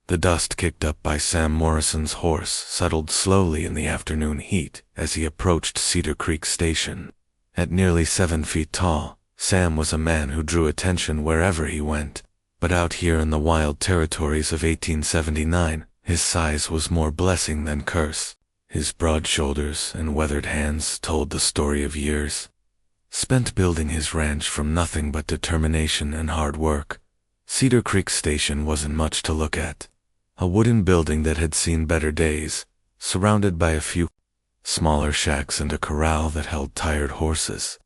The dust kicked up by Sam Morrison's horse settled slowly in the afternoon heat as he approached Cedar Creek Station. At nearly 7 feet tall, Sam was a man who drew attention wherever he went. But out here in the wild territories of 1879, his size was more blessing than curse. His broad shoulders and weathered hands told the story of years spent building his ranch from nothing but determination and hard work. Cedar Creek Station wasn't much to look at. A wooden building that had seen better days, surrounded by a few smaller shacks and a corral that held tired horses.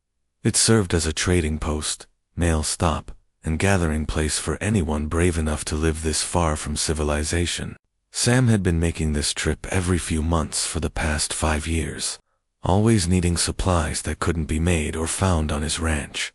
It served as a trading post, mail stop, and gathering place for anyone brave enough to live this far from civilization. Sam had been making this trip every few months for the past 5 years, always needing supplies that couldn't be made or found on his ranch.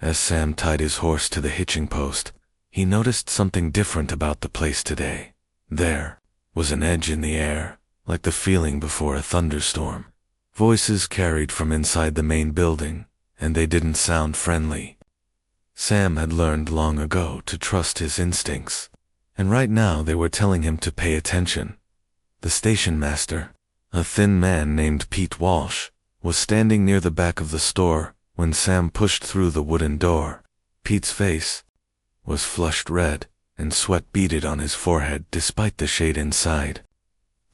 As Sam tied his horse to the hitching post, he noticed something different about the place today. There was an edge in the air, like the feeling before a thunderstorm. Voices carried from inside the main building, and they didn't sound friendly. Sam had learned long ago to trust his instincts, and right now they were telling him to pay attention. The station master, a thin man named Pete Walsh, was standing near the back of the store when Sam pushed through the wooden door. Pete's face was flushed red, and sweat beaded on his forehead despite the shade inside.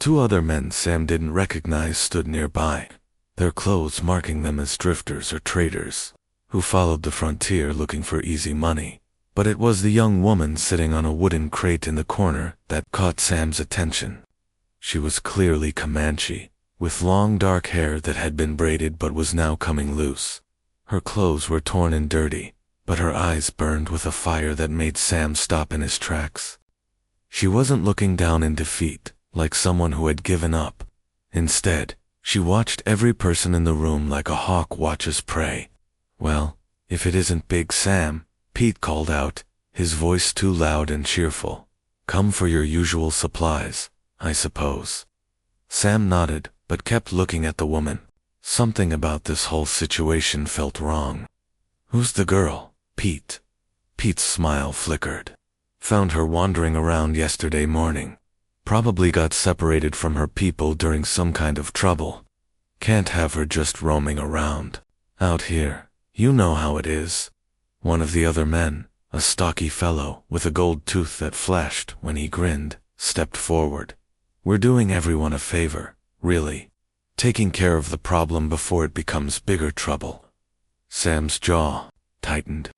2 other men Sam didn't recognize stood nearby, their clothes marking them as drifters or traders, who followed the frontier looking for easy money. But it was the young woman sitting on a wooden crate in the corner that caught Sam's attention. She was clearly Comanche, with long dark hair that had been braided but was now coming loose. Her clothes were torn and dirty, but her eyes burned with a fire that made Sam stop in his tracks. She wasn't looking down in defeat, like someone who had given up. Instead, she watched every person in the room like a hawk watches prey. "Well, if it isn't Big Sam," Pete called out, his voice too loud and cheerful. "Come for your usual supplies, I suppose." Sam nodded, but kept looking at the woman. Something about this whole situation felt wrong. "Who's the girl, Pete?" Pete's smile flickered. "Found her wandering around yesterday morning. Probably got separated from her people during some kind of trouble. Can't have her just roaming around. Out here, you know how it is." One of the other men, a stocky fellow with a gold tooth that flashed when he grinned, stepped forward. "We're doing everyone a favor, really. Taking care of the problem before it becomes bigger trouble." Sam's jaw tightened.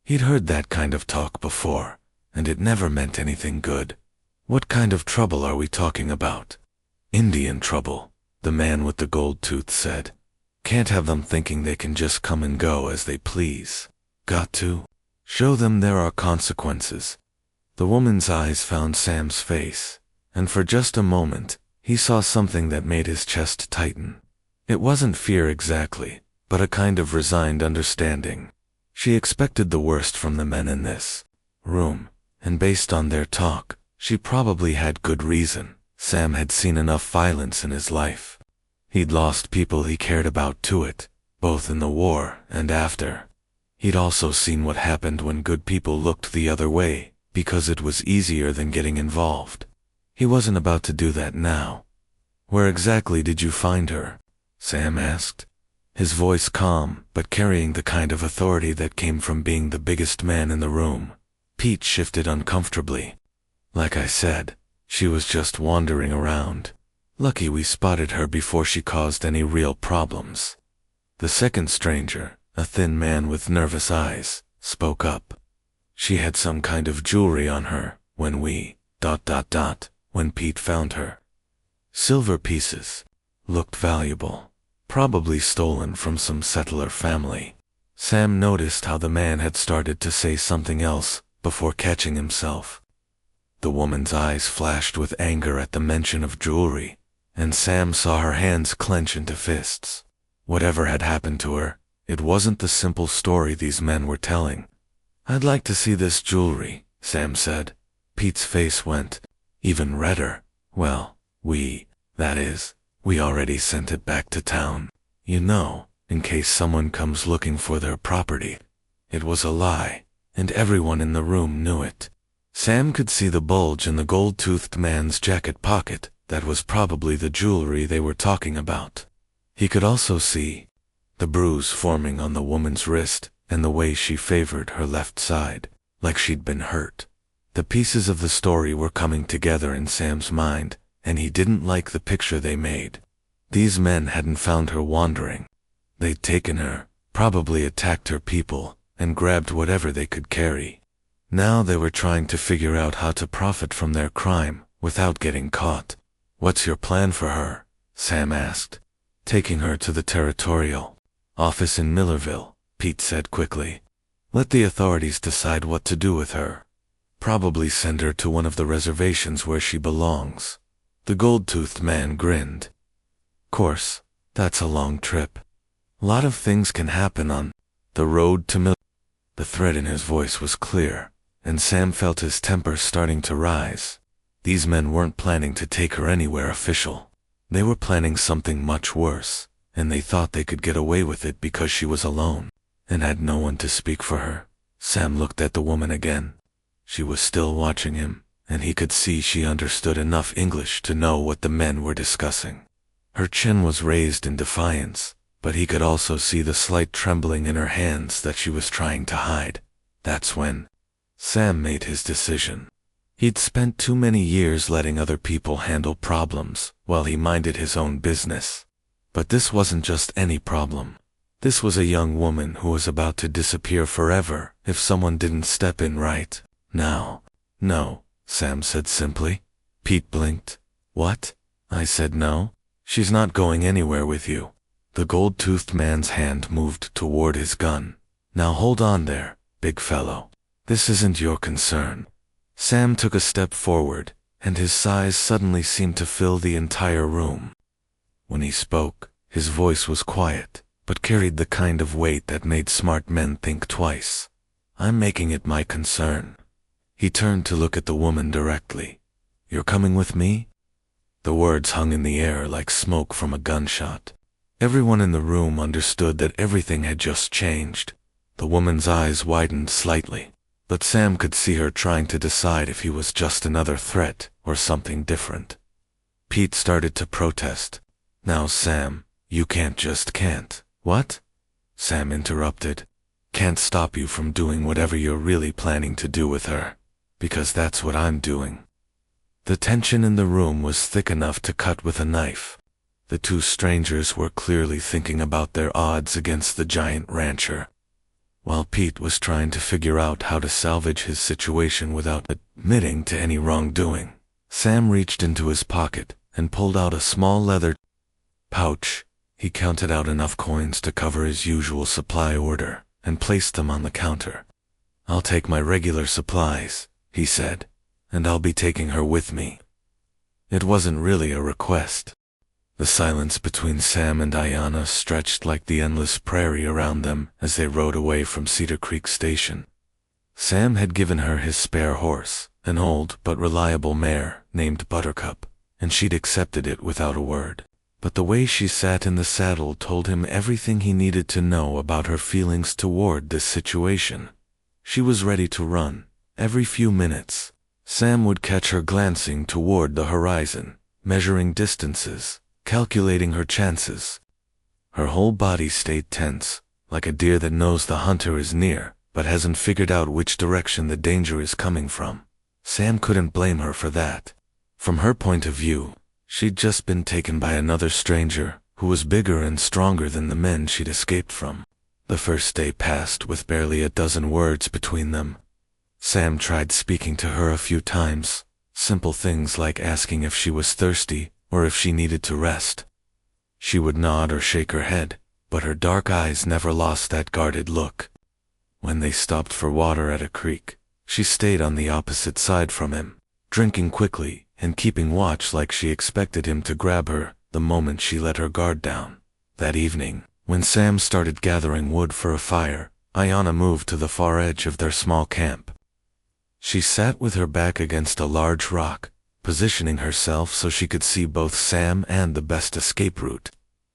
He'd heard that kind of talk before, and it never meant anything good. "What kind of trouble are we talking about?" "Indian trouble," the man with the gold tooth said. "Can't have them thinking they can just come and go as they please. Got to show them there are consequences." The woman's eyes found Sam's face, and for just a moment, he saw something that made his chest tighten. It wasn't fear exactly, but a kind of resigned understanding. She expected the worst from the men in this room, and based on their talk, she probably had good reason. Sam had seen enough violence in his life. He'd lost people he cared about to it, both in the war and after. He'd also seen what happened when good people looked the other way, because it was easier than getting involved. He wasn't about to do that now. "Where exactly did you find her?" Sam asked, his voice calm but carrying the kind of authority that came from being the biggest man in the room. Pete shifted uncomfortably. "Like I said, she was just wandering around. Lucky we spotted her before she caused any real problems." The second stranger, a thin man with nervous eyes, spoke up. "She had some kind of jewelry on her when when Pete found her. Silver pieces. Looked valuable. Probably stolen from some settler family." Sam noticed how the man had started to say something else before catching himself. The woman's eyes flashed with anger at the mention of jewelry, and Sam saw her hands clench into fists. Whatever had happened to her, it wasn't the simple story these men were telling. "I'd like to see this jewelry," Sam said. Pete's face went even redder. "Well, we already sent it back to town. You know, in case someone comes looking for their property." It was a lie, and everyone in the room knew it. Sam could see the bulge in the gold-toothed man's jacket pocket. That was probably the jewelry they were talking about. He could also see the bruise forming on the woman's wrist and the way she favored her left side, like she'd been hurt. The pieces of the story were coming together in Sam's mind, and he didn't like the picture they made. These men hadn't found her wandering. They'd taken her, probably attacked her people, and grabbed whatever they could carry. Now they were trying to figure out how to profit from their crime without getting caught. "What's your plan for her?" Sam asked. "Taking her to the territorial office in Millerville," Pete said quickly. "Let the authorities decide what to do with her. Probably send her to one of the reservations where she belongs." The gold-toothed man grinned. "Course, that's a long trip. Lot of things can happen on the road to Millerville." The threat in his voice was clear, and Sam felt his temper starting to rise. These men weren't planning to take her anywhere official. They were planning something much worse, and they thought they could get away with it because she was alone and had no one to speak for her. Sam looked at the woman again. She was still watching him, and he could see she understood enough English to know what the men were discussing. Her chin was raised in defiance, but he could also see the slight trembling in her hands that she was trying to hide. That's when Sam made his decision. He'd spent too many years letting other people handle problems while he minded his own business. But this wasn't just any problem. This was a young woman who was about to disappear forever if someone didn't step in right now. "No," Sam said simply. Pete blinked. "What?" I said no. "She's not going anywhere with you." The gold-toothed man's hand moved toward his gun. "Now hold on there, big fellow. This isn't your concern." Sam took a step forward, and his size suddenly seemed to fill the entire room. When he spoke, his voice was quiet, but carried the kind of weight that made smart men think twice. "I'm making it my concern." He turned to look at the woman directly. "You're coming with me?" The words hung in the air like smoke from a gunshot. Everyone in the room understood that everything had just changed. The woman's eyes widened slightly, but Sam could see her trying to decide if he was just another threat or something different. Pete started to protest. "Now Sam, you can't." "What?" Sam interrupted. "Can't stop you from doing whatever you're really planning to do with her, because that's what I'm doing." The tension in the room was thick enough to cut with a knife. The two strangers were clearly thinking about their odds against the giant rancher. While Pete was trying to figure out how to salvage his situation without admitting to any wrongdoing, Sam reached into his pocket and pulled out a small leather pouch. He counted out enough coins to cover his usual supply order and placed them on the counter. "I'll take my regular supplies," he said, "and I'll be taking her with me." It wasn't really a request. The silence between Sam and Ayanna stretched like the endless prairie around them as they rode away from Cedar Creek Station. Sam had given her his spare horse, an old but reliable mare named Buttercup, and she'd accepted it without a word. But the way she sat in the saddle told him everything he needed to know about her feelings toward this situation. She was ready to run. Every few minutes, Sam would catch her glancing toward the horizon, measuring distances, calculating her chances. Her whole body stayed tense, like a deer that knows the hunter is near, but hasn't figured out which direction the danger is coming from. Sam couldn't blame her for that. From her point of view, she'd just been taken by another stranger who was bigger and stronger than the men she'd escaped from. The first day passed with barely a dozen words between them. Sam tried speaking to her a few times, simple things like asking if she was thirsty or if she needed to rest. She would nod or shake her head, but her dark eyes never lost that guarded look. When they stopped for water at a creek, she stayed on the opposite side from him, drinking quickly and keeping watch like she expected him to grab her the moment she let her guard down. That evening, when Sam started gathering wood for a fire, Ayanna moved to the far edge of their small camp. She sat with her back against a large rock, positioning herself so she could see both Sam and the best escape route.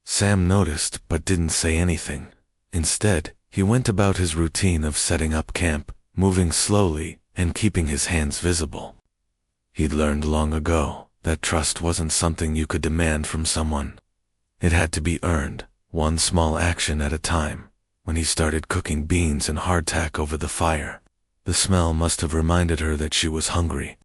Sam noticed but didn't say anything. Instead, he went about his routine of setting up camp, moving slowly and keeping his hands visible. He'd learned long ago that trust wasn't something you could demand from someone. It had to be earned, one small action at a time. When he started cooking beans and hardtack over the fire, the smell must have reminded her that she was hungry.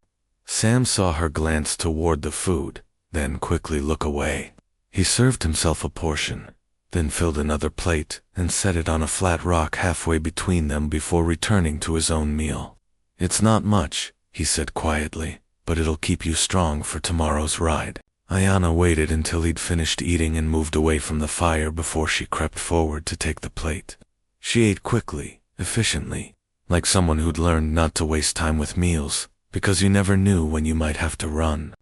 Sam saw her glance toward the food, then quickly look away. He served himself a portion, then filled another plate and set it on a flat rock halfway between them before returning to his own meal. "It's not much," he said quietly, "but it'll keep you strong for tomorrow's ride." Ayanna waited until he'd finished eating and moved away from the fire before she crept forward to take the plate. She ate quickly, efficiently, like someone who'd learned not to waste time with meals, because you never knew when you might have to run.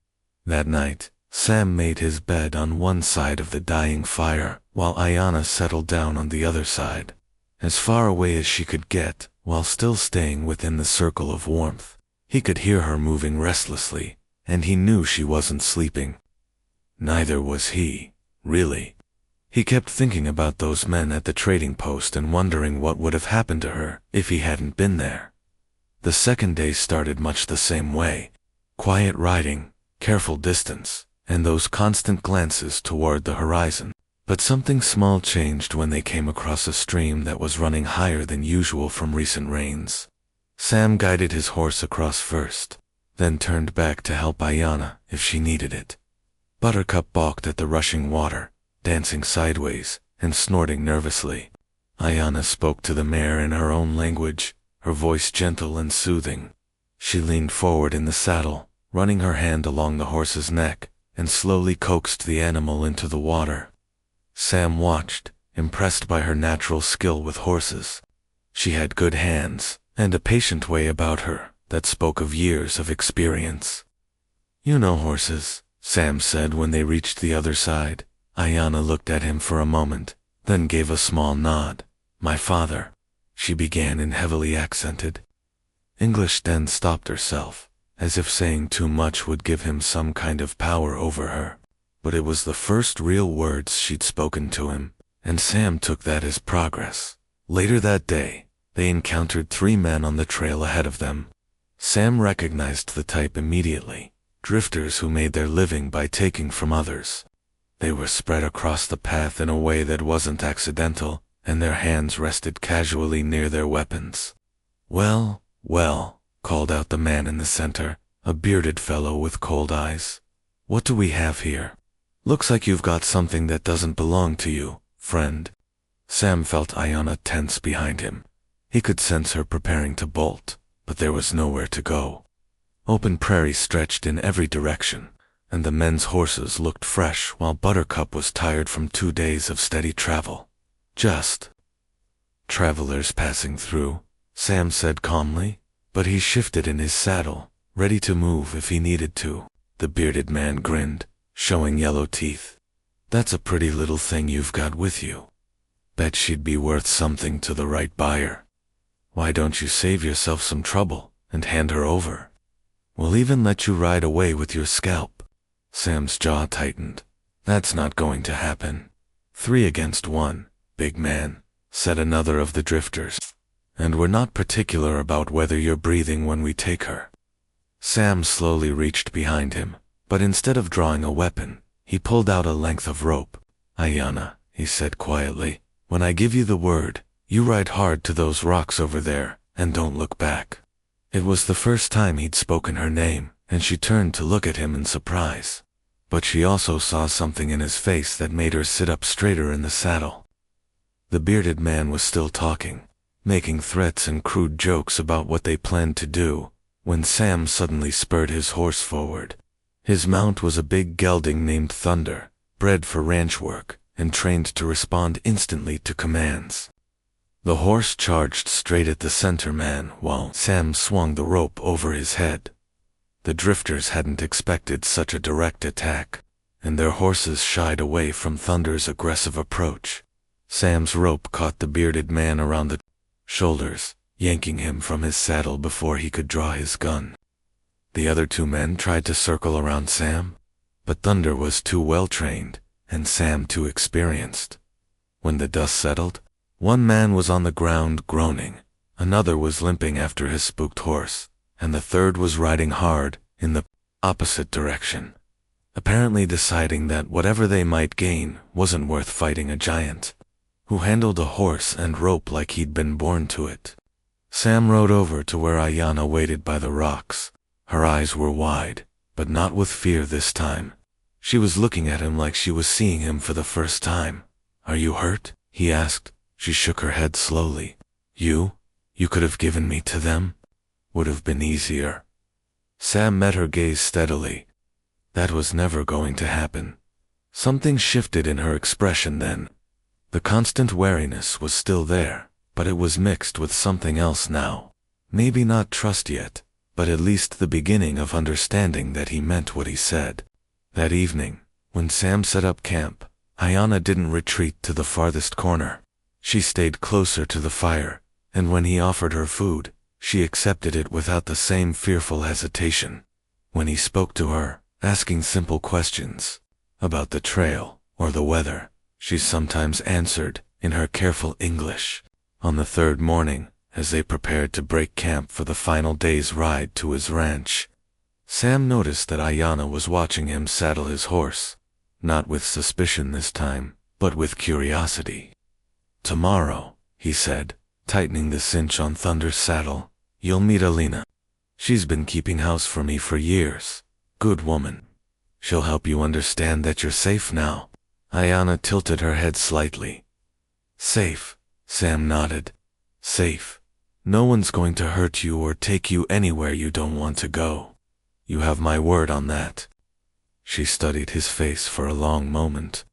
That night, Sam made his bed on one side of the dying fire, while Ayanna settled down on the other side, as far away as she could get, while still staying within the circle of warmth. He could hear her moving restlessly, and he knew she wasn't sleeping. Neither was he, really. He kept thinking about those men at the trading post and wondering what would have happened to her if he hadn't been there. The second day started much the same way. Quiet riding, careful distance, and those constant glances toward the horizon. But something small changed when they came across a stream that was running higher than usual from recent rains. Sam guided his horse across first, then turned back to help Ayanna if she needed it. Buttercup balked at the rushing water, dancing sideways and snorting nervously. Ayanna spoke to the mare in her own language, her voice gentle and soothing. She leaned forward in the saddle, running her hand along the horse's neck, and slowly coaxed the animal into the water. Sam watched, impressed by her natural skill with horses. She had good hands, and a patient way about her that spoke of years of experience. "You know horses," Sam said when they reached the other side. Ayanna looked at him for a moment, then gave a small nod. "My father," she began in heavily accented English, then stopped herself, as if saying too much would give him some kind of power over her. But it was the first real words she'd spoken to him, and Sam took that as progress. Later that day, they encountered 3 men on the trail ahead of them. Sam recognized the type immediately, drifters who made their living by taking from others. They were spread across the path in a way that wasn't accidental, and their hands rested casually near their weapons. "Well, well," called out the man in the center, a bearded fellow with cold eyes. "What do we have here? Looks like you've got something that doesn't belong to you, friend." Sam felt Ayanna tense behind him. He could sense her preparing to bolt, but there was nowhere to go. Open prairie stretched in every direction, and the men's horses looked fresh while Buttercup was tired from 2 days of steady travel. "Just travelers passing through," Sam said calmly, but he shifted in his saddle, ready to move if he needed to. The bearded man grinned, showing yellow teeth. "That's a pretty little thing you've got with you. Bet she'd be worth something to the right buyer. Why don't you save yourself some trouble and hand her over? We'll even let you ride away with your scalp." Sam's jaw tightened. "That's not going to happen." 3 against 1, big man," said another of the drifters. "And we're not particular about whether you're breathing when we take her." Sam slowly reached behind him, but instead of drawing a weapon, he pulled out a length of rope. "Ayanna," he said quietly, "when I give you the word, you ride hard to those rocks over there, and don't look back." It was the first time he'd spoken her name, and she turned to look at him in surprise. But she also saw something in his face that made her sit up straighter in the saddle. The bearded man was still talking, making threats and crude jokes about what they planned to do, when Sam suddenly spurred his horse forward. His mount was a big gelding named Thunder, bred for ranch work, and trained to respond instantly to commands. The horse charged straight at the center man while Sam swung the rope over his head. The drifters hadn't expected such a direct attack, and their horses shied away from Thunder's aggressive approach. Sam's rope caught the bearded man around the shoulders, yanking him from his saddle before he could draw his gun. The other 2 men tried to circle around Sam, but Thunder was too well trained, and Sam too experienced. When the dust settled, one man was on the ground groaning, another was limping after his spooked horse, and the third was riding hard in the opposite direction, apparently deciding that whatever they might gain wasn't worth fighting a giant who handled a horse and rope like he'd been born to it. Sam rode over to where Ayana waited by the rocks. Her eyes were wide, but not with fear this time. She was looking at him like she was seeing him for the first time. "Are you hurt?" he asked. She shook her head slowly. You could have given me to them? Would have been easier." Sam met her gaze steadily. That was never going to happen. Something shifted in her expression then. The constant wariness was still there, but it was mixed with something else now. Maybe not trust yet, but at least the beginning of understanding that he meant what he said. That evening, when Sam set up camp, Ayana didn't retreat to the farthest corner. She stayed closer to the fire, and when he offered her food, she accepted it without the same fearful hesitation. When he spoke to her, asking simple questions about the trail or the weather, she sometimes answered in her careful English. On the third morning, as they prepared to break camp for the final day's ride to his ranch, Sam noticed that Ayana was watching him saddle his horse, not with suspicion this time, but with curiosity. "Tomorrow," he said, tightening the cinch on Thunder's saddle, "you'll meet Alina. She's been keeping house for me for years. Good woman. She'll help you understand that you're safe now." Ayana tilted her head slightly. "Safe," Sam nodded. "Safe. No one's going to hurt you or take you anywhere you don't want to go. You have my word on that." She studied his face for a long moment,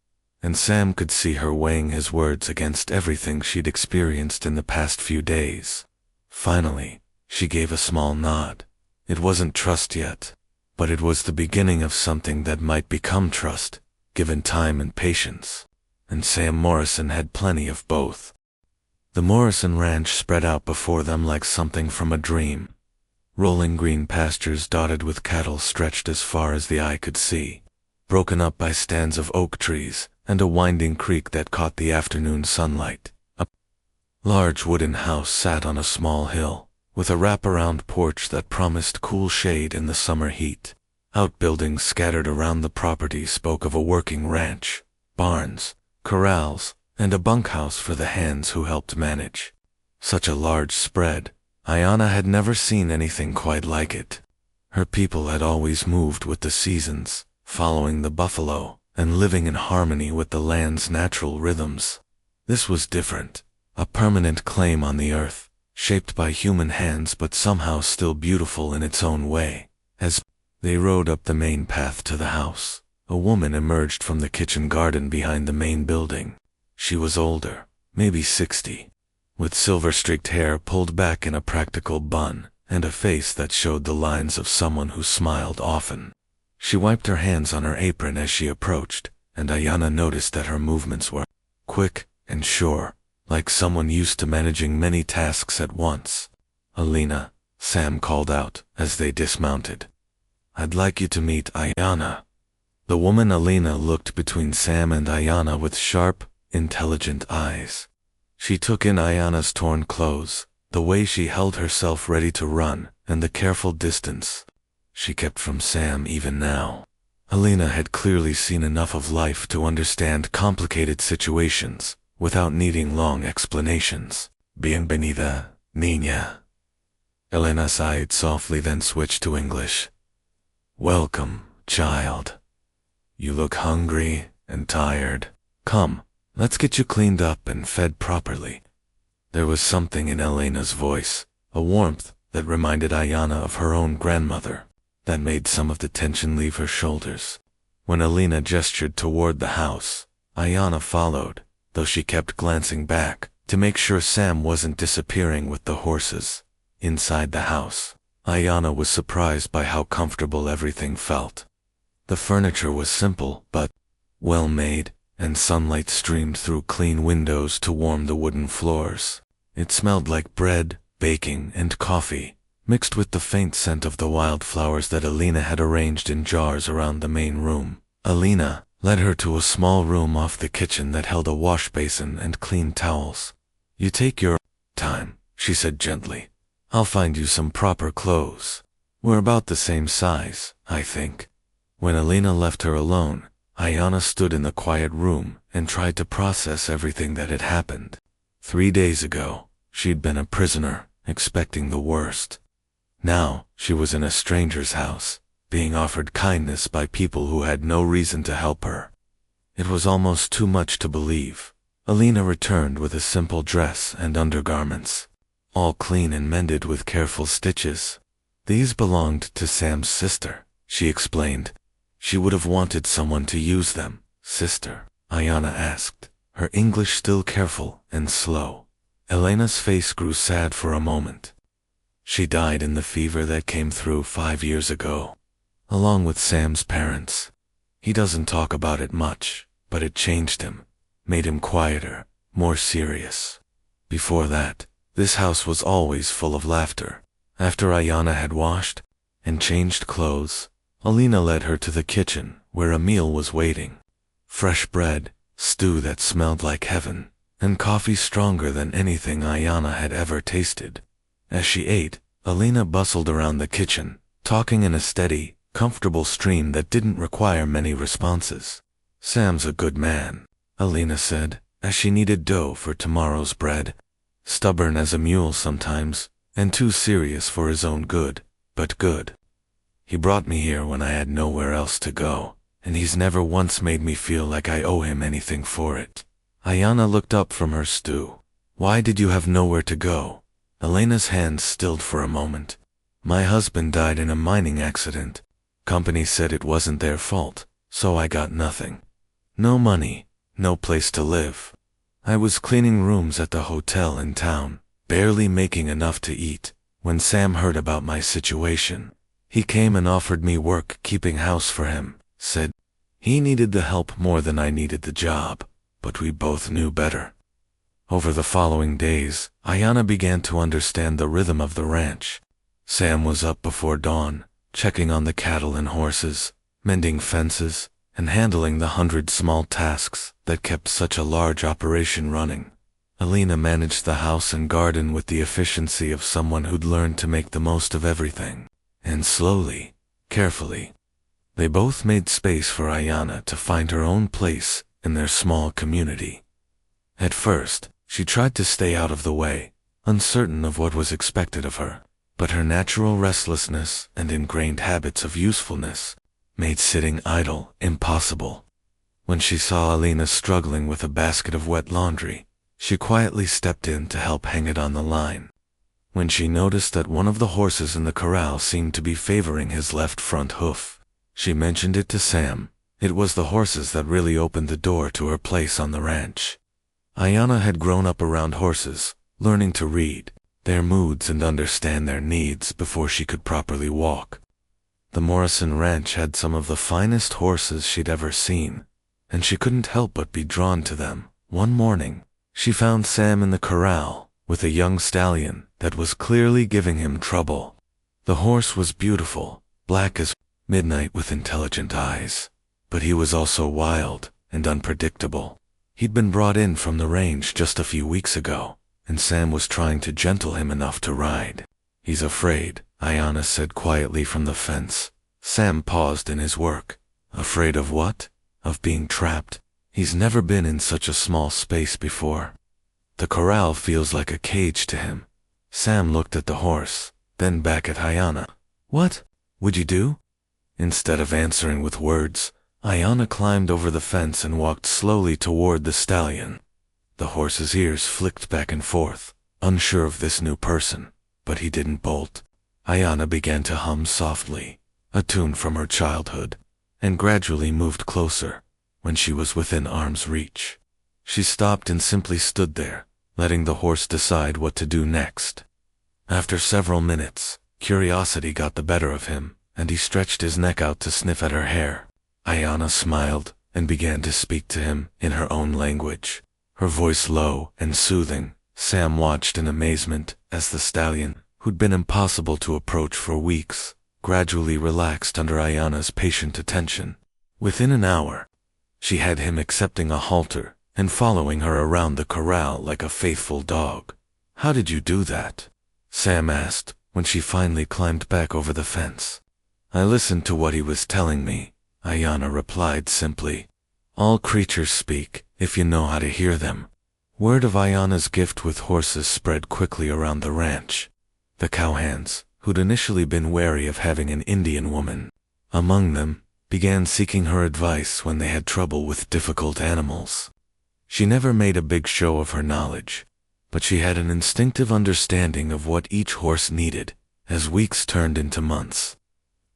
and Sam could see her weighing his words against everything she'd experienced in the past few days. Finally, she gave a small nod. It wasn't trust yet, but it was the beginning of something that might become trust, given time and patience. And Sam Morrison had plenty of both. The Morrison ranch spread out before them like something from a dream. Rolling green pastures dotted with cattle stretched as far as the eye could see, broken up by stands of oak trees and a winding creek that caught the afternoon sunlight. A large wooden house sat on a small hill, with a wraparound porch that promised cool shade in the summer heat. Outbuildings scattered around the property spoke of a working ranch, barns, corrals, and a bunkhouse for the hands who helped manage. Such a large spread, Ayana had never seen anything quite like it. Her people had always moved with the seasons, following the buffalo, and living in harmony with the land's natural rhythms. This was different, a permanent claim on the earth, shaped by human hands but somehow still beautiful in its own way. As they rode up the main path to the house, a woman emerged from the kitchen garden behind the main building. She was older, maybe 60, with silver-streaked hair pulled back in a practical bun, and a face that showed the lines of someone who smiled often. She wiped her hands on her apron as she approached, and Ayana noticed that her movements were quick and sure, like someone used to managing many tasks at once. "Alina," Sam called out as they dismounted. "I'd like you to meet Ayana." The woman Alina looked between Sam and Ayana with sharp, intelligent eyes. She took in Ayana's torn clothes, the way she held herself ready to run, and the careful distance she kept from Sam even now. Alina had clearly seen enough of life to understand complicated situations without needing long explanations. "Bienvenida, niña." Elena sighed softly, then switched to English. "Welcome, child. You look hungry and tired. Come, let's get you cleaned up and fed properly." There was something in Elena's voice, a warmth that reminded Ayana of her own grandmother, that made some of the tension leave her shoulders. When Alina gestured toward the house, Ayana followed, though she kept glancing back to make sure Sam wasn't disappearing with the horses. Inside the house, Ayana was surprised by how comfortable everything felt. The furniture was simple but well made, and sunlight streamed through clean windows to warm the wooden floors. It smelled like bread, baking, and coffee, mixed with the faint scent of the wildflowers that Alina had arranged in jars around the main room. Alina led her to a small room off the kitchen that held a wash basin and clean towels. "You take your time," she said gently. "I'll find you some proper clothes." We're about the same size, I think. When Alina left her alone, Ayana stood in the quiet room and tried to process everything that had happened. 3 days ago, she'd been a prisoner, expecting the worst. Now, she was in a stranger's house, being offered kindness by people who had no reason to help her. It was almost too much to believe. Alina returned with a simple dress and undergarments, all clean and mended with careful stitches. These belonged to Sam's sister, she explained. She would have wanted someone to use them. Sister? Ayana asked, her English still careful and slow. Elena's face grew sad for a moment. She died in the fever that came through 5 years ago, along with Sam's parents. He doesn't talk about it much, but it changed him, made him quieter, more serious. Before that, this house was always full of laughter. After Ayana had washed and changed clothes, Alina led her to the kitchen, where a meal was waiting. Fresh bread, stew that smelled like heaven, and coffee stronger than anything Ayana had ever tasted. As she ate, Alina bustled around the kitchen, talking in a steady, comfortable stream that didn't require many responses. Sam's a good man, Alina said, as she kneaded dough for tomorrow's bread. Stubborn as a mule sometimes, and too serious for his own good, but good. He brought me here when I had nowhere else to go, and he's never once made me feel like I owe him anything for it. Ayana looked up from her stew. Why did you have nowhere to go? Elena's hands stilled for a moment. My husband died in a mining accident. Company said it wasn't their fault, so I got nothing. No money, no place to live. I was cleaning rooms at the hotel in town, barely making enough to eat, when Sam heard about my situation. He came and offered me work keeping house for him, said he needed the help more than I needed the job, but we both knew better. Over the following days, Ayana began to understand the rhythm of the ranch. Sam was up before dawn, checking on the cattle and horses, mending fences, and handling the 100 small tasks that kept such a large operation running. Alina managed the house and garden with the efficiency of someone who'd learned to make the most of everything. And slowly, carefully, they both made space for Ayana to find her own place in their small community. At first, she tried to stay out of the way, uncertain of what was expected of her, but her natural restlessness and ingrained habits of usefulness made sitting idle impossible. When she saw Alina struggling with a basket of wet laundry, she quietly stepped in to help hang it on the line. When she noticed that one of the horses in the corral seemed to be favoring his left front hoof, she mentioned it to Sam. It was the horses that really opened the door to her place on the ranch. Ayana had grown up around horses, learning to read their moods and understand their needs before she could properly walk. The Morrison Ranch had some of the finest horses she'd ever seen, and she couldn't help but be drawn to them. One morning, she found Sam in the corral with a young stallion that was clearly giving him trouble. The horse was beautiful, black as midnight with intelligent eyes, but he was also wild and unpredictable. He'd been brought in from the range just a few weeks ago, and Sam was trying to gentle him enough to ride. He's afraid, Ayana said quietly from the fence. Sam paused in his work. Afraid of what? Of being trapped? He's never been in such a small space before. The corral feels like a cage to him. Sam looked at the horse, then back at Ayana. What would you do? Instead of answering with words, Ayana climbed over the fence and walked slowly toward the stallion. The horse's ears flicked back and forth, unsure of this new person, but he didn't bolt. Ayana began to hum softly, a tune from her childhood, and gradually moved closer. When she was within arm's reach, she stopped and simply stood there, letting the horse decide what to do next. After several minutes, curiosity got the better of him, and he stretched his neck out to sniff at her hair. Ayana smiled and began to speak to him in her own language, her voice low and soothing. Sam watched in amazement as the stallion, who'd been impossible to approach for weeks, gradually relaxed under Ayana's patient attention. Within an hour, she had him accepting a halter and following her around the corral like a faithful dog. How did you do that? Sam asked, when she finally climbed back over the fence. I listened to what he was telling me, Ayana replied simply. All creatures speak, if you know how to hear them. Word of Ayana's gift with horses spread quickly around the ranch. The cowhands, who'd initially been wary of having an Indian woman among them, began seeking her advice when they had trouble with difficult animals. She never made a big show of her knowledge, but she had an instinctive understanding of what each horse needed, as weeks turned into months.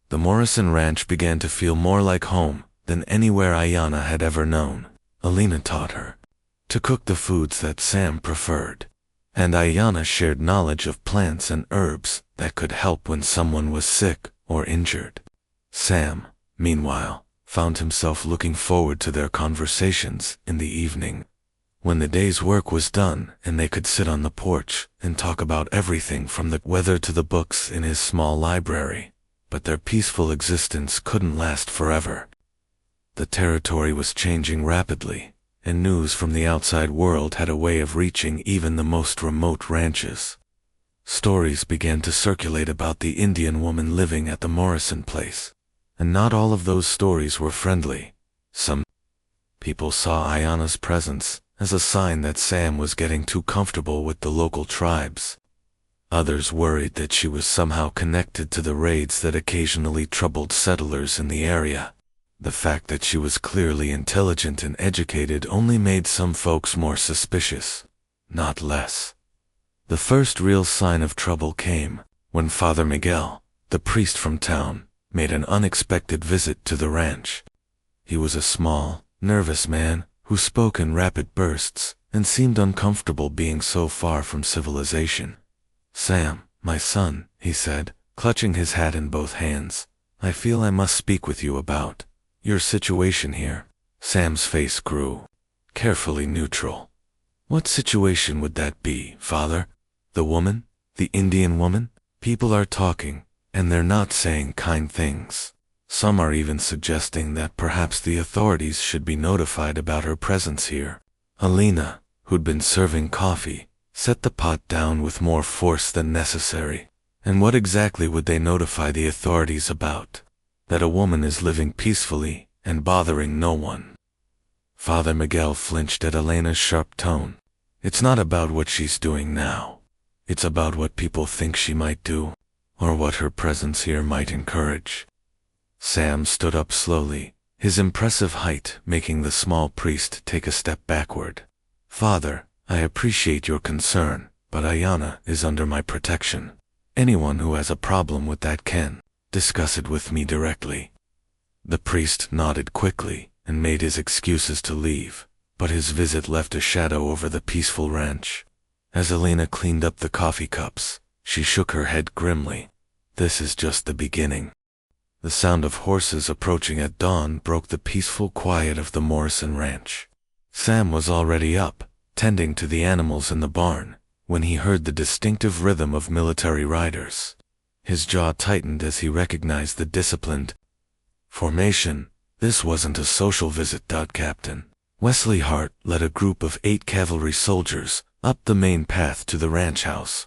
The Morrison Ranch began to feel more like home than anywhere Ayana had ever known. Alina taught her to cook the foods that Sam preferred, and Ayana shared knowledge of plants and herbs that could help when someone was sick or injured. Sam, meanwhile, found himself looking forward to their conversations in the evening, when the day's work was done and they could sit on the porch and talk about everything from the weather to the books in his small library. But their peaceful existence couldn't last forever. The territory was changing rapidly, and news from the outside world had a way of reaching even the most remote ranches. Stories began to circulate about the Indian woman living at the Morrison place, and not all of those stories were friendly. Some people saw Ayana's presence as a sign that Sam was getting too comfortable with the local tribes. Others worried that she was somehow connected to the raids that occasionally troubled settlers in the area. The fact that she was clearly intelligent and educated only made some folks more suspicious, not less. The first real sign of trouble came when Father Miguel, the priest from town, made an unexpected visit to the ranch. He was a small, nervous man who spoke in rapid bursts and seemed uncomfortable being so far from civilization. "Sam, my son," he said, clutching his hat in both hands, "I feel I must speak with you about your situation here." Sam's face grew carefully neutral. "What situation would that be, Father? The woman? The Indian woman? People are talking, and they're not saying kind things. Some are even suggesting that perhaps the authorities should be notified about her presence here." Alina, who'd been serving coffee, set the pot down with more force than necessary. "And what exactly would they notify the authorities about? That a woman is living peacefully and bothering no one." Father Miguel flinched at Elena's sharp tone. "It's not about what she's doing now. It's about what people think she might do, or what her presence here might encourage." Sam stood up slowly, his impressive height making the small priest take a step backward. "Father, I appreciate your concern, but Ayana is under my protection. Anyone who has a problem with that can discuss it with me directly." The priest nodded quickly and made his excuses to leave, but his visit left a shadow over the peaceful ranch. As Elena cleaned up the coffee cups, she shook her head grimly. "This is just the beginning." The sound of horses approaching at dawn broke the peaceful quiet of the Morrison Ranch. Sam was already up, tending to the animals in the barn, when he heard the distinctive rhythm of military riders. His jaw tightened as he recognized the disciplined formation. This wasn't a social visit, Captain. Wesley Hart led a group of 8 cavalry soldiers up the main path to the ranch house.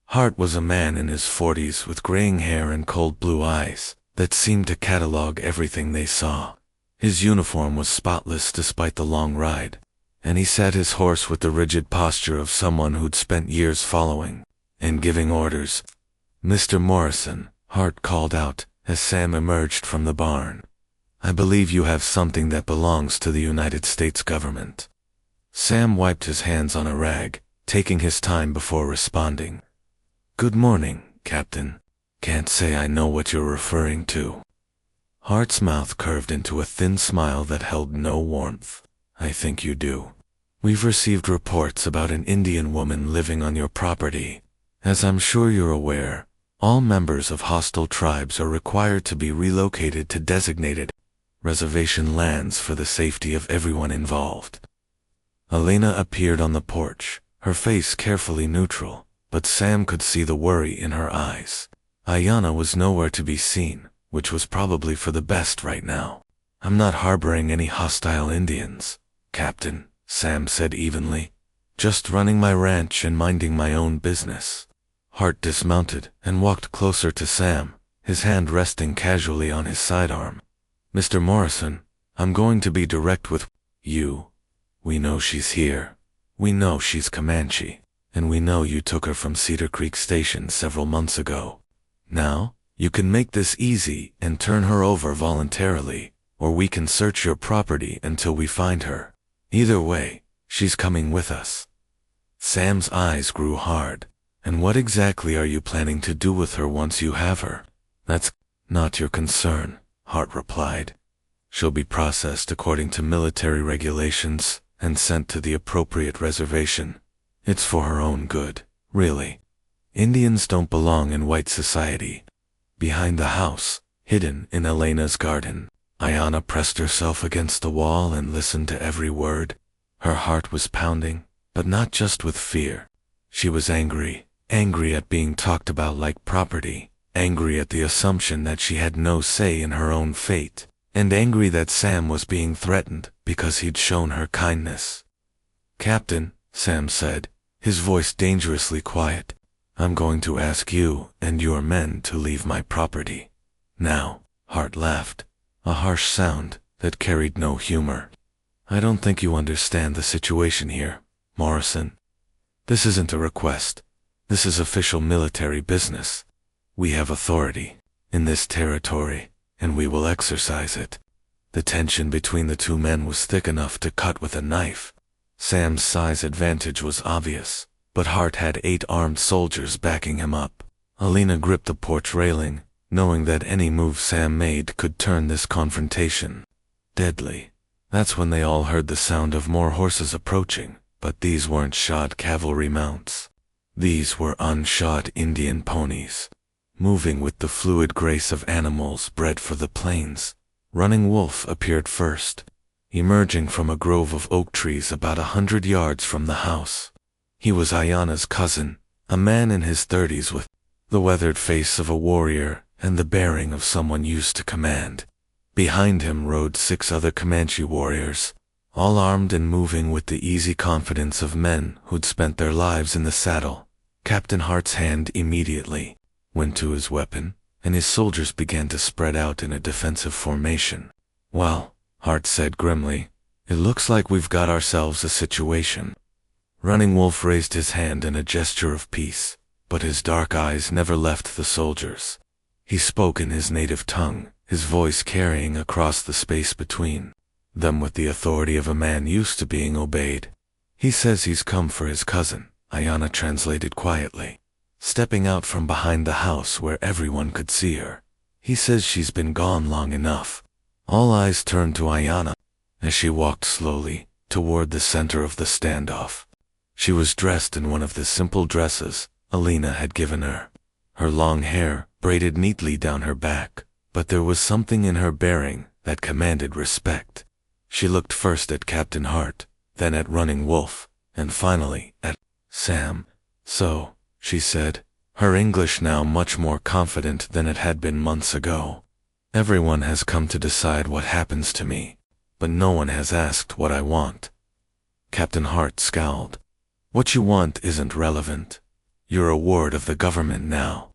Hart was a man in his 40s with graying hair and cold blue eyes that seemed to catalog everything they saw. His uniform was spotless despite the long ride, and he sat his horse with the rigid posture of someone who'd spent years following and giving orders. "Mr. Morrison," Hart called out as Sam emerged from the barn. "I believe you have something that belongs to the United States government." Sam wiped his hands on a rag, taking his time before responding. "Good morning, Captain. Can't say I know what you're referring to." Hart's mouth curved into a thin smile that held no warmth. "I think you do. We've received reports about an Indian woman living on your property. As I'm sure you're aware, all members of hostile tribes are required to be relocated to designated reservation lands for the safety of everyone involved." Elena appeared on the porch, her face carefully neutral, but Sam could see the worry in her eyes. Ayana was nowhere to be seen, which was probably for the best right now. "I'm not harboring any hostile Indians, Captain," Sam said evenly. "Just running my ranch and minding my own business." Hart dismounted and walked closer to Sam, his hand resting casually on his sidearm. Mr. Morrison, I'm going to be direct with you. We know she's here. We know she's Comanche. And we know you took her from Cedar Creek Station several months ago. Now, you can make this easy and turn her over voluntarily, or we can search your property until we find her. Either way, she's coming with us. Sam's eyes grew hard. And what exactly are you planning to do with her once you have her? That's not your concern, Hart replied. She'll be processed according to military regulations and sent to the appropriate reservation. It's for her own good, really. Indians don't belong in white society. Behind the house, hidden in Elena's garden, Ayanna pressed herself against the wall and listened to every word. Her heart was pounding, but not just with fear. She was angry at being talked about like property, angry at the assumption that she had no say in her own fate, and angry that Sam was being threatened because he'd shown her kindness. "Captain," Sam said, his voice dangerously quiet, "I'm going to ask you and your men to leave my property." "Now," Hart laughed, a harsh sound that carried no humor. "I don't think you understand the situation here, Morrison. This isn't a request. This is official military business. We have authority in this territory, and we will exercise it." The tension between the two men was thick enough to cut with a knife. Sam's size advantage was obvious, but Hart had 8 armed soldiers backing him up. Alina gripped the porch railing, knowing that any move Sam made could turn this confrontation deadly. That's when they all heard the sound of more horses approaching, but these weren't shod cavalry mounts. These were unshod Indian ponies, moving with the fluid grace of animals bred for the plains. Running Wolf appeared first, emerging from a grove of oak trees about 100 yards from the house. He was Ayanna's cousin, a man in his 30s with the weathered face of a warrior and the bearing of someone used to command. Behind him rode 6 other Comanche warriors, all armed and moving with the easy confidence of men who'd spent their lives in the saddle. Captain Hart's hand immediately went to his weapon, and his soldiers began to spread out in a defensive formation. "Well," Hart said grimly, "it looks like we've got ourselves a situation." Running Wolf raised his hand in a gesture of peace, but his dark eyes never left the soldiers. He spoke in his native tongue, his voice carrying across the space between them with the authority of a man used to being obeyed. "He says he's come for his cousin," Ayanna translated quietly, stepping out from behind the house where everyone could see her. "He says she's been gone long enough." All eyes turned to Ayanna as she walked slowly toward the center of the standoff. She was dressed in one of the simple dresses Alina had given her, her long hair braided neatly down her back, but there was something in her bearing that commanded respect. She looked first at Captain Hart, then at Running Wolf, and finally at Sam. "So," she said, her English now much more confident than it had been months ago, "everyone has come to decide what happens to me, but no one has asked what I want." Captain Hart scowled. "What you want isn't relevant. You're a ward of the government now."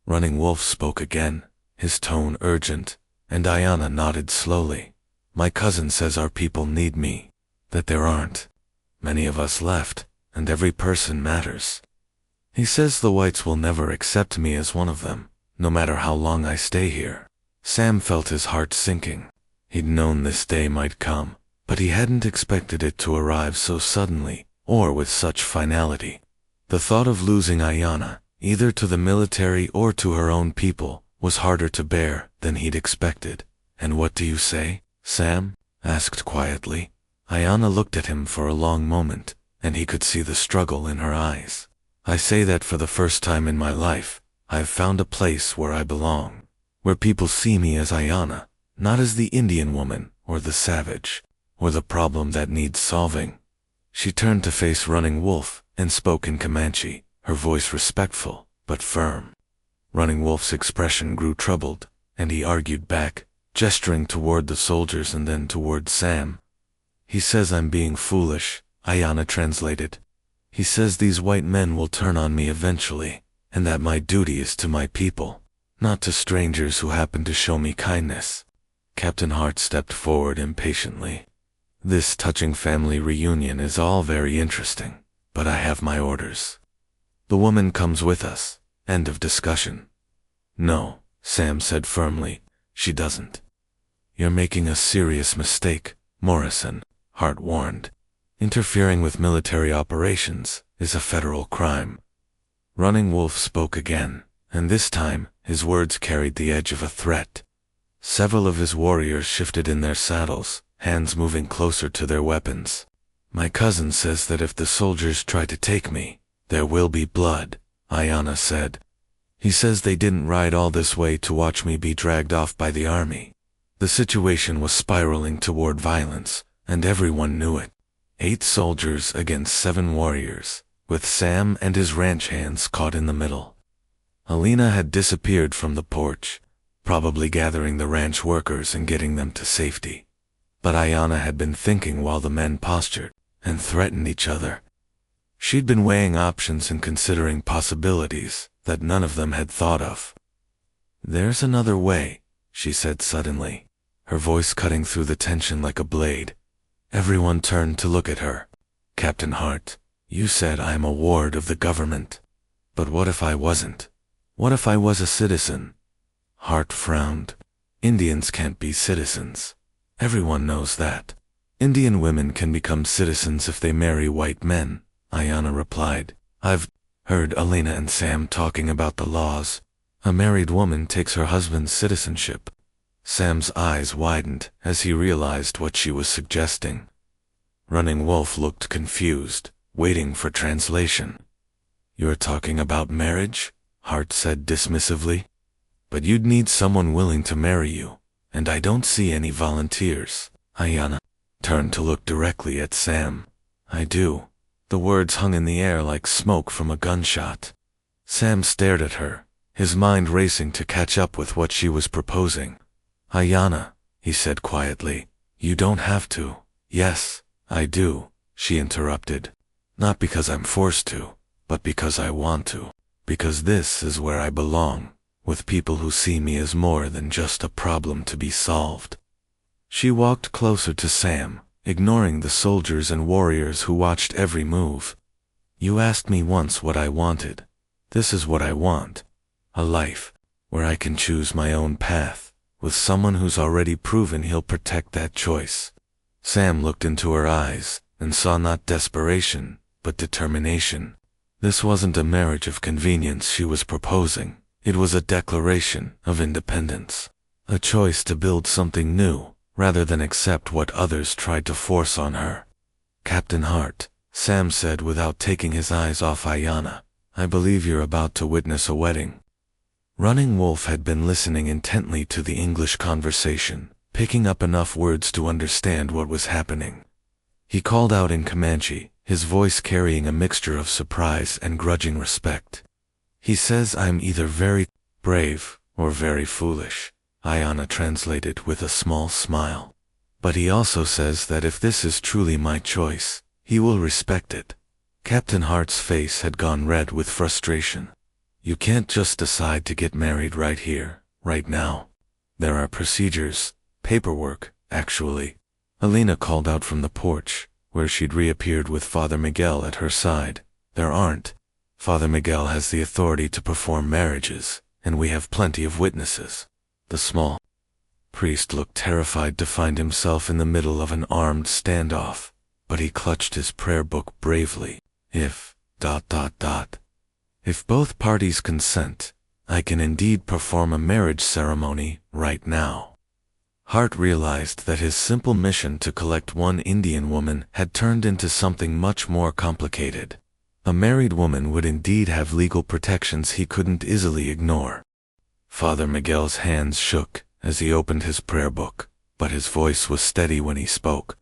Running Wolf spoke again, his tone urgent, and Ayanna nodded slowly. "My cousin says our people need me, that there aren't many of us left, and every person matters. He says the whites will never accept me as one of them, no matter how long I stay here." Sam felt his heart sinking. He'd known this day might come, but he hadn't expected it to arrive so suddenly, or with such finality. The thought of losing Ayanna, either to the military or to her own people, was harder to bear than he'd expected. "And what do you say?" Sam asked quietly. Ayanna looked at him for a long moment, and he could see the struggle in her eyes. "I say that for the first time in my life, I've found a place where I belong, where people see me as Ayanna, not as the Indian woman, or the savage, or the problem that needs solving." She turned to face Running Wolf and spoke in Comanche, her voice respectful, but firm. Running Wolf's expression grew troubled, and he argued back, gesturing toward the soldiers and then toward Sam. "He says I'm being foolish," Ayanna translated. "He says these white men will turn on me eventually, and that my duty is to my people, not to strangers who happen to show me kindness. Captain Hart stepped forward impatiently. This touching family reunion is all very interesting, but I have my orders. The woman comes with us. End of discussion. No, Sam said firmly, she doesn't. You're making a serious mistake, Morrison, Hart warned. Interfering with military operations is a federal crime. Running Wolf spoke again, and this time his words carried the edge of a threat. Several of his warriors shifted in their saddles, hands moving closer to their weapons. My cousin says that if the soldiers try to take me, there will be blood, Ayanna said. He says they didn't ride all this way to watch me be dragged off by the army. The situation was spiraling toward violence, and everyone knew it. 8 soldiers against 7 warriors, with Sam and his ranch hands caught in the middle. Alina had disappeared from the porch, probably gathering the ranch workers and getting them to safety. But Ayanna had been thinking while the men postured and threatened each other. She'd been weighing options and considering possibilities that none of them had thought of. There's another way, she said suddenly, her voice cutting through the tension like a blade. Everyone turned to look at her. Captain Hart, you said I'm a ward of the government. But what if I wasn't? What if I was a citizen? Hart frowned. Indians can't be citizens. Everyone knows that. Indian women can become citizens if they marry white men, Ayanna replied. I've heard Alina and Sam talking about the laws. A married woman takes her husband's citizenship. Sam's eyes widened as he realized what she was suggesting. Running Wolf looked confused, waiting for translation. You're talking about marriage? Hart said dismissively. But you'd need someone willing to marry you, and I don't see any volunteers. Ayanna turned to look directly at Sam. I do. The words hung in the air like smoke from a gunshot. Sam stared at her, his mind racing to catch up with what she was proposing. Ayanna, he said quietly, you don't have to. Yes, I do, she interrupted. Not because I'm forced to, but because I want to. Because this is where I belong, with people who see me as more than just a problem to be solved. She walked closer to Sam, ignoring the soldiers and warriors who watched every move. You asked me once what I wanted. This is what I want. A life where I can choose my own path, with someone who's already proven he'll protect that choice. Sam looked into her eyes and saw not desperation, but determination. This wasn't a marriage of convenience she was proposing. It was a declaration of independence. A choice to build something new, rather than accept what others tried to force on her. Captain Hart, Sam said without taking his eyes off Ayanna, I believe you're about to witness a wedding. Running Wolf had been listening intently to the English conversation, picking up enough words to understand what was happening. He called out in Comanche, his voice carrying a mixture of surprise and grudging respect. He says I'm either very brave or very foolish, Ayanna translated with a small smile. But he also says that if this is truly my choice, he will respect it. Captain Hart's face had gone red with frustration. You can't just decide to get married right here, right now. There are procedures, paperwork, actually. Alina called out from the porch, where she'd reappeared with Father Miguel at her side. There aren't. Father Miguel has the authority to perform marriages, and we have plenty of witnesses. The small priest looked terrified to find himself in the middle of an armed standoff, but he clutched his prayer book bravely. If both parties consent, I can indeed perform a marriage ceremony right now. Hart realized that his simple mission to collect one Indian woman had turned into something much more complicated. A married woman would indeed have legal protections he couldn't easily ignore. Father Miguel's hands shook as he opened his prayer book, but his voice was steady when he spoke.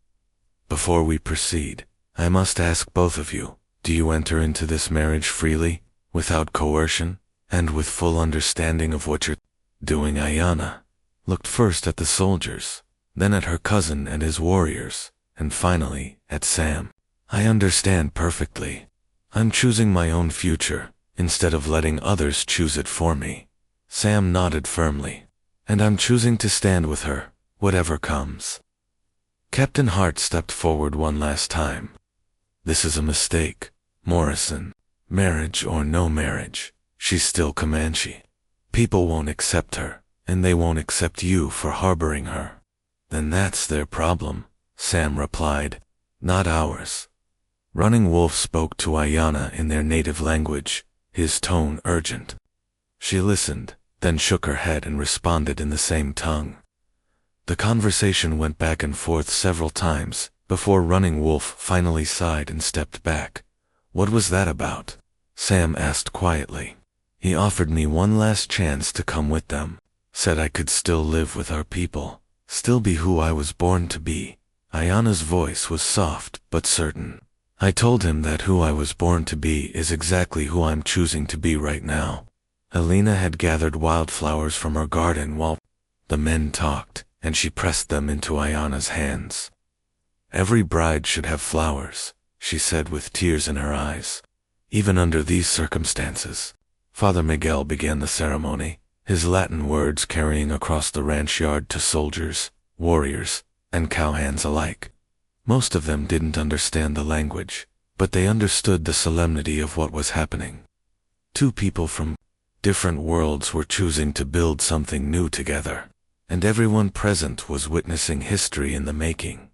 Before we proceed, I must ask both of you, do you enter into this marriage freely, without coercion, and with full understanding of what you're doing? Ayanna looked first at the soldiers, then at her cousin and his warriors, and finally at Sam. I understand perfectly. I'm choosing my own future, instead of letting others choose it for me. Sam nodded firmly. And I'm choosing to stand with her, whatever comes. Captain Hart stepped forward one last time. This is a mistake, Morrison. Marriage or no marriage, she's still Comanche. People won't accept her, and they won't accept you for harboring her. Then that's their problem, Sam replied, not ours. Running Wolf spoke to Ayanna in their native language, his tone urgent. She listened, then shook her head and responded in the same tongue. The conversation went back and forth several times, before Running Wolf finally sighed and stepped back. What was that about? Sam asked quietly. He offered me one last chance to come with them, said I could still live with our people, still be who I was born to be. Ayanna's voice was soft but certain. I told him that who I was born to be is exactly who I'm choosing to be right now. Helena had gathered wildflowers from her garden while the men talked, and she pressed them into Ayanna's hands. Every bride should have flowers, she said with tears in her eyes. Even under these circumstances, Father Miguel began the ceremony, his Latin words carrying across the ranch yard to soldiers, warriors, and cowhands alike. Most of them didn't understand the language, but they understood the solemnity of what was happening. Two people from different worlds were choosing to build something new together, and everyone present was witnessing history in the making.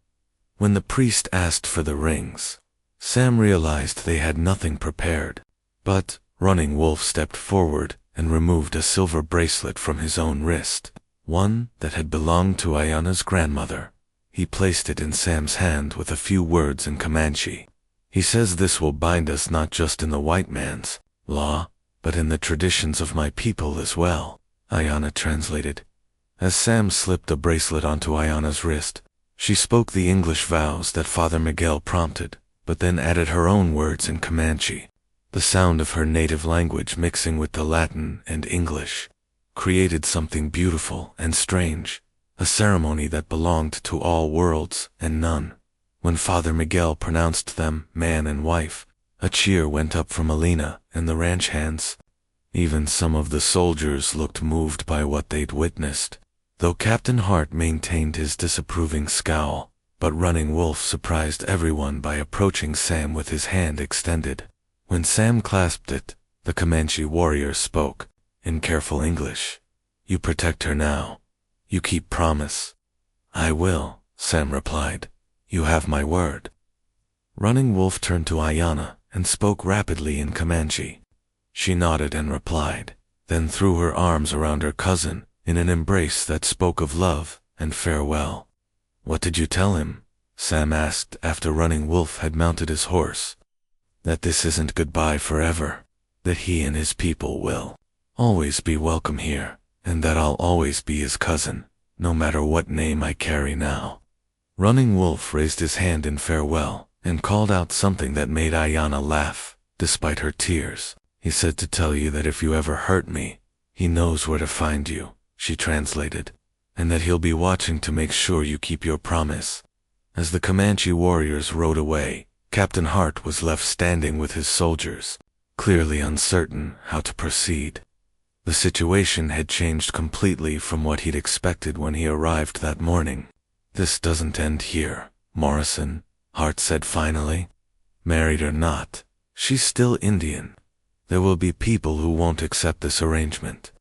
When the priest asked for the rings, Sam realized they had nothing prepared, but Running Wolf stepped forward and removed a silver bracelet from his own wrist, one that had belonged to Ayanna's grandmother. He placed it in Sam's hand with a few words in Comanche. He says this will bind us not just in the white man's law, but in the traditions of my people as well, Ayanna translated. As Sam slipped the bracelet onto Ayanna's wrist, she spoke the English vows that Father Miguel prompted, but then added her own words in Comanche. The sound of her native language mixing with the Latin and English created something beautiful and strange, a ceremony that belonged to all worlds and none. When Father Miguel pronounced them man and wife, a cheer went up from Helena and the ranch hands. Even some of the soldiers looked moved by what they'd witnessed, though Captain Hart maintained his disapproving scowl. But Running Wolf surprised everyone by approaching Sam with his hand extended. When Sam clasped it, the Comanche warrior spoke, in careful English. You protect her now. You keep promise. I will, Sam replied. You have my word. Running Wolf turned to Ayanna and spoke rapidly in Comanche. She nodded and replied, then threw her arms around her cousin in an embrace that spoke of love and farewell. What did you tell him? Sam asked after Running Wolf had mounted his horse. That this isn't goodbye forever, that he and his people will always be welcome here, and that I'll always be his cousin, no matter what name I carry now. Running Wolf raised his hand in farewell and called out something that made Ayanna laugh, despite her tears. He said to tell you that if you ever hurt me, he knows where to find you, she translated, and that he'll be watching to make sure you keep your promise. As the Comanche warriors rode away, Captain Hart was left standing with his soldiers, clearly uncertain how to proceed. The situation had changed completely from what he'd expected when he arrived that morning. This doesn't end here, Morrison, Hart said finally. Married or not, she's still Indian. There will be people who won't accept this arrangement.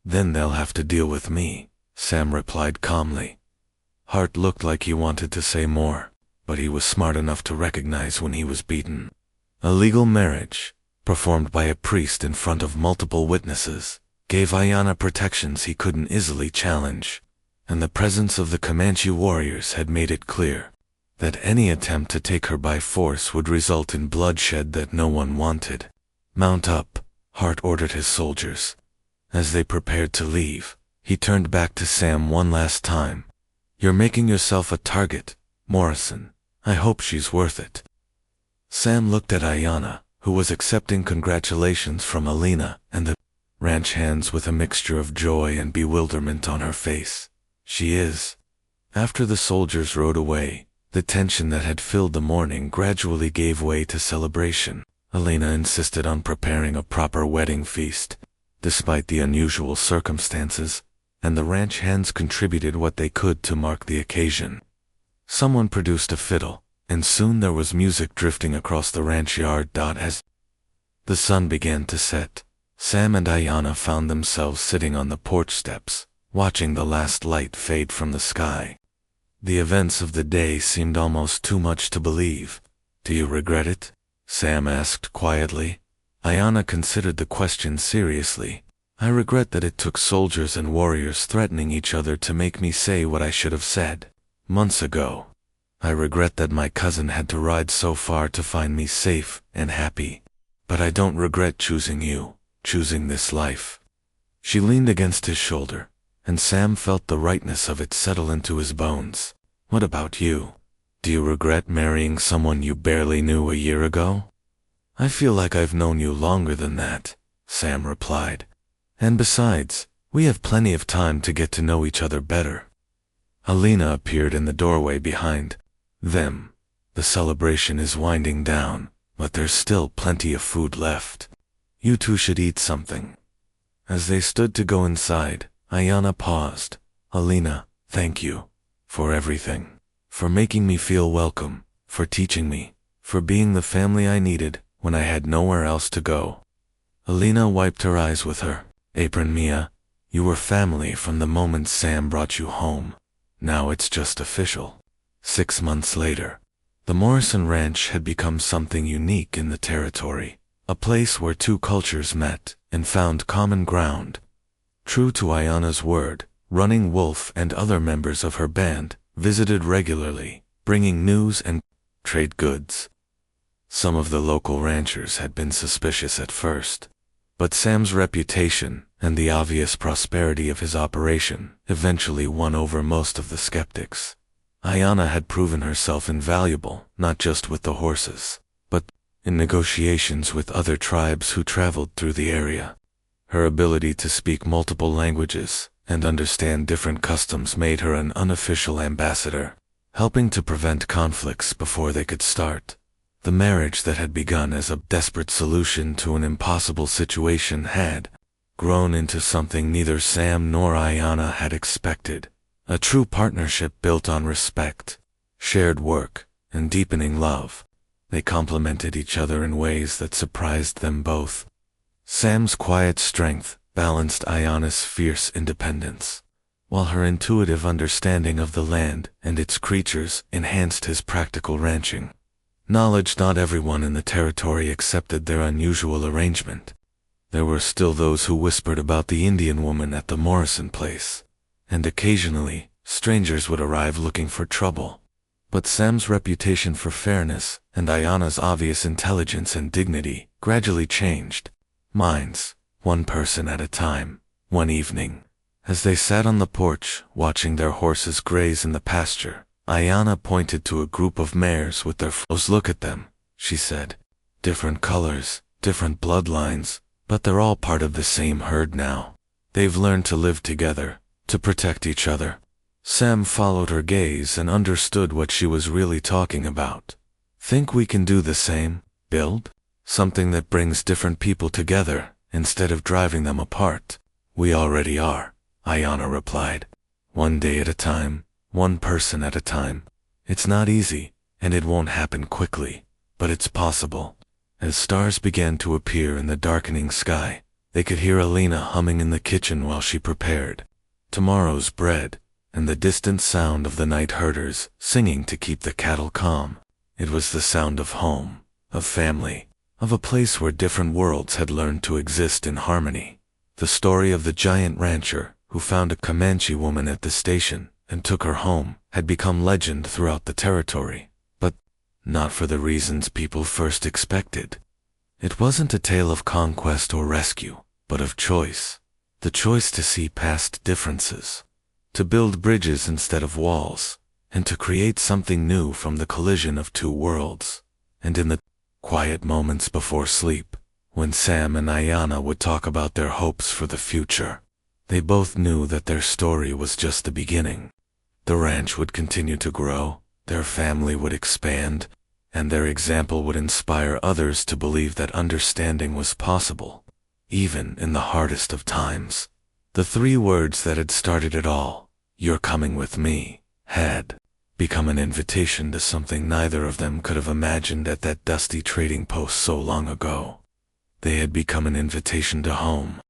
Then they'll have to deal with me, Sam replied calmly. Hart looked like he wanted to say more, but he was smart enough to recognize when he was beaten. A legal marriage, performed by a priest in front of multiple witnesses, gave Ayanna protections he couldn't easily challenge, and the presence of the Comanche warriors had made it clear that any attempt to take her by force would result in bloodshed that no one wanted. Mount up, Hart ordered his soldiers. As they prepared to leave, he turned back to Sam one last time. You're making yourself a target, Morrison. I hope she's worth it. Sam looked at Ayanna, who was accepting congratulations from Helena and the ranch hands with a mixture of joy and bewilderment on her face. She is. After the soldiers rode away, the tension that had filled the morning gradually gave way to celebration. Alina insisted on preparing a proper wedding feast, despite the unusual circumstances, and the ranch hands contributed what they could to mark the occasion. Someone produced a fiddle, and soon there was music drifting across the ranch yard. As the sun began to set, Sam and Ayanna found themselves sitting on the porch steps, watching the last light fade from the sky. The events of the day seemed almost too much to believe. "Do you regret it?" Sam asked quietly. Ayanna considered the question seriously. "I regret that it took soldiers and warriors threatening each other to make me say what I should have said months ago. I regret that my cousin had to ride so far to find me safe and happy. But I don't regret choosing you, choosing this life." She leaned against his shoulder, and Sam felt the rightness of it settle into his bones. "What about you? Do you regret marrying someone you barely knew a year ago?" "I feel like I've known you longer than that," Sam replied. "And besides, we have plenty of time to get to know each other better." Alina appeared in the doorway behind them. "The celebration is winding down, but there's still plenty of food left. You two should eat something." As they stood to go inside, Ayanna paused. "Alina, thank you for everything. For making me feel welcome, for teaching me, for being the family I needed when I had nowhere else to go." Alina wiped her eyes with her apron. "Mia, you were family from the moment Sam brought you home. Now it's just official." 6 months later, the Morrison Ranch had become something unique in the territory, a place where two cultures met and found common ground. True to Ayanna's word, Running Wolf and other members of her band visited regularly, bringing news and trade goods. Some of the local ranchers had been suspicious at first, but Sam's reputation and the obvious prosperity of his operation eventually won over most of the skeptics. Ayanna had proven herself invaluable, not just with the horses, but in negotiations with other tribes who traveled through the area. Her ability to speak multiple languages and understand different customs made her an unofficial ambassador, helping to prevent conflicts before they could start. The marriage that had begun as a desperate solution to an impossible situation had grown into something neither Sam nor Ayanna had expected. A true partnership built on respect, shared work, and deepening love. They complemented each other in ways that surprised them both. Sam's quiet strength balanced Ayanna's fierce independence, while her intuitive understanding of the land and its creatures enhanced his practical ranching knowledge. Not everyone in the territory accepted their unusual arrangement. There were still those who whispered about the Indian woman at the Morrison place, and occasionally, strangers would arrive looking for trouble. But Sam's reputation for fairness and Ayanna's obvious intelligence and dignity gradually changed minds, one person at a time. One evening, as they sat on the porch watching their horses graze in the pasture, Ayanna pointed to a group of mares with their foals. "Look at them," she said. "Different colors, different bloodlines, but they're all part of the same herd now. They've learned to live together, to protect each other." Sam followed her gaze and understood what she was really talking about. "Think we can do the same? Build something that brings different people together instead of driving them apart?" "We already are," Ayanna replied. "One day at a time, one person at a time. It's not easy, and it won't happen quickly, but it's possible." As stars began to appear in the darkening sky, they could hear Alina humming in the kitchen while she prepared tomorrow's bread, and the distant sound of the night herders singing to keep the cattle calm. It was the sound of home, of family, of a place where different worlds had learned to exist in harmony. The story of the giant rancher who found a Comanche woman at the station and took her home had become legend throughout the territory, but not for the reasons people first expected. It wasn't a tale of conquest or rescue, but of choice. The choice to see past differences, to build bridges instead of walls, and to create something new from the collision of two worlds. And in the quiet moments before sleep, when Sam and Ayanna would talk about their hopes for the future, they both knew that their story was just the beginning. The ranch would continue to grow, their family would expand, and their example would inspire others to believe that understanding was possible, even in the hardest of times. The three words that had started it all, "You're coming with me," had become an invitation to something neither of them could have imagined at that dusty trading post so long ago. They had become an invitation to home,